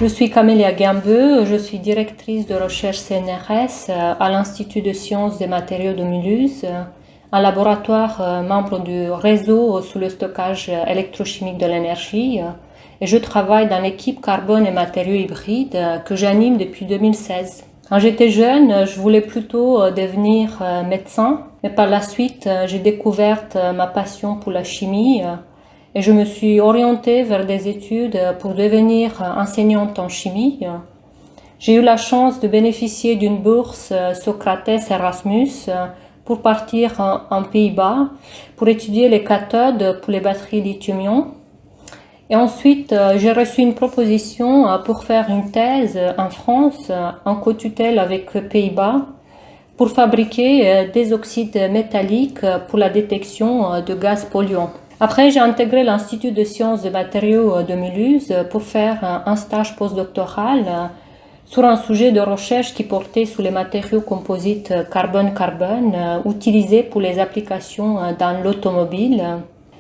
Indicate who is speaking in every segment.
Speaker 1: Je suis Camélia Gambeu, je suis directrice de recherche CNRS à l'Institut de sciences des matériaux de Mulhouse, un laboratoire membre du réseau sous le stockage électrochimique de l'énergie. Et je travaille dans l'équipe carbone et matériaux hybrides que j'anime depuis 2016. Quand j'étais jeune, je voulais plutôt devenir médecin, mais par la suite, j'ai découvert ma passion pour la chimie et je me suis orientée vers des études pour devenir enseignante en chimie. J'ai eu la chance de bénéficier d'une bourse Socrates Erasmus pour partir en Pays-Bas pour étudier les cathodes pour les batteries lithium-ion. Et ensuite, j'ai reçu une proposition pour faire une thèse en France, en co-tutelle avec Pays-Bas, pour fabriquer des oxydes métalliques pour la détection de gaz polluants. Après, j'ai intégré l'Institut de sciences des matériaux de Mulhouse pour faire un stage postdoctoral sur un sujet de recherche qui portait sur les matériaux composites carbone-carbone utilisés pour les applications dans l'automobile.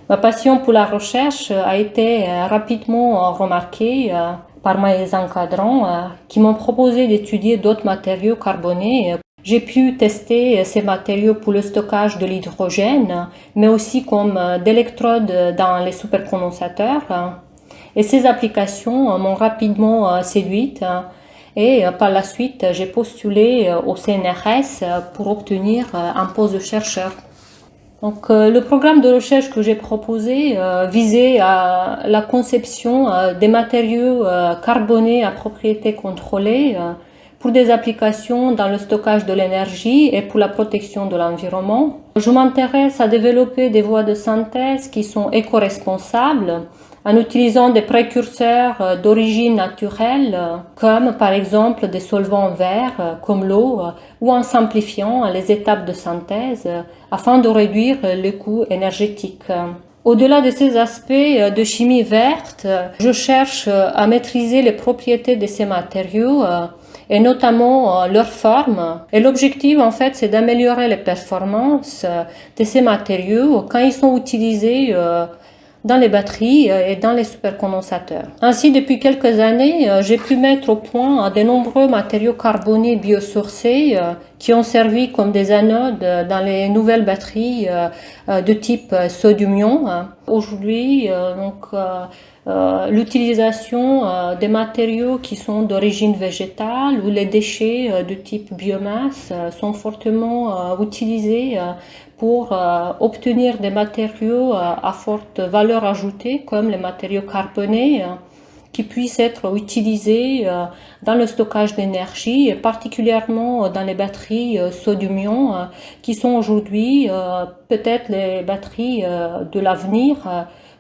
Speaker 1: Ma passion pour la recherche a été rapidement remarquée par mes encadrants qui m'ont proposé d'étudier d'autres matériaux carbonés. J'ai pu tester ces matériaux pour le stockage de l'hydrogène, mais aussi comme d'électrodes dans les supercondensateurs. Et ces applications m'ont rapidement séduite et par la suite, j'ai postulé au CNRS pour obtenir un poste de chercheur. Donc, le programme de recherche que j'ai proposé visait à la conception des matériaux carbonés à propriété contrôlée pour des applications dans le stockage de l'énergie et pour la protection de l'environnement. Je m'intéresse à développer des voies de synthèse qui sont éco-responsables en utilisant des précurseurs d'origine naturelle comme par exemple des solvants verts comme l'eau ou en simplifiant les étapes de synthèse afin de réduire le coût énergétique. Au-delà de ces aspects de chimie verte, je cherche à maîtriser les propriétés de ces matériaux et notamment leur forme. Et l'objectif, en fait, c'est d'améliorer les performances de ces matériaux quand ils sont utilisés dans les batteries et dans les supercondensateurs. Ainsi, depuis quelques années, j'ai pu mettre au point de nombreux matériaux carbonés biosourcés qui ont servi comme des anodes dans les nouvelles batteries de type sodium-ion. Aujourd'hui, l'utilisation des matériaux qui sont d'origine végétale ou les déchets de type biomasse sont fortement utilisés pour obtenir des matériaux à forte valeur ajoutée comme les matériaux carbonés qui puissent être utilisés dans le stockage d'énergie et particulièrement dans les batteries sodium-ion qui sont aujourd'hui peut-être les batteries de l'avenir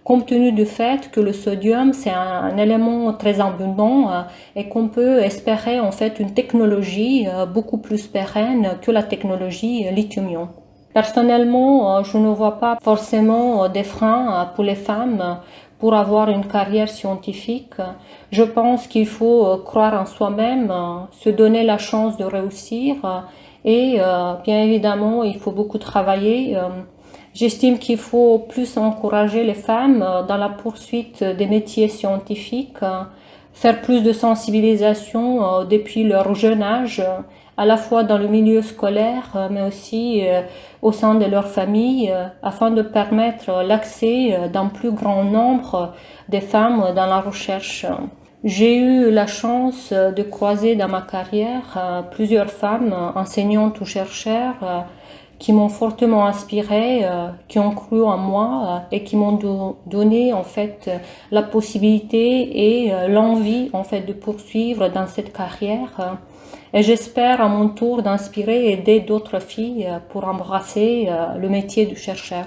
Speaker 1: compte tenu du fait que le sodium c'est un élément très abondant et qu'on peut espérer en fait une technologie beaucoup plus pérenne que la technologie lithium-ion. Personnellement, je ne vois pas forcément des freins pour les femmes pour avoir une carrière scientifique. Je pense qu'il faut croire en soi-même, se donner la chance de réussir et bien évidemment, il faut beaucoup travailler. J'estime qu'il faut plus encourager les femmes dans la poursuite des métiers scientifiques, faire plus de sensibilisation depuis leur jeune âge, à la fois dans le milieu scolaire, mais aussi au sein de leur famille, afin de permettre l'accès d'un plus grand nombre des femmes dans la recherche. J'ai eu la chance de croiser dans ma carrière plusieurs femmes enseignantes ou chercheurs qui m'ont fortement inspirée, qui ont cru en moi et qui m'ont donné en fait la possibilité et l'envie en fait de poursuivre dans cette carrière. Et j'espère à mon tour d'inspirer et aider d'autres filles pour embrasser le métier de chercheur.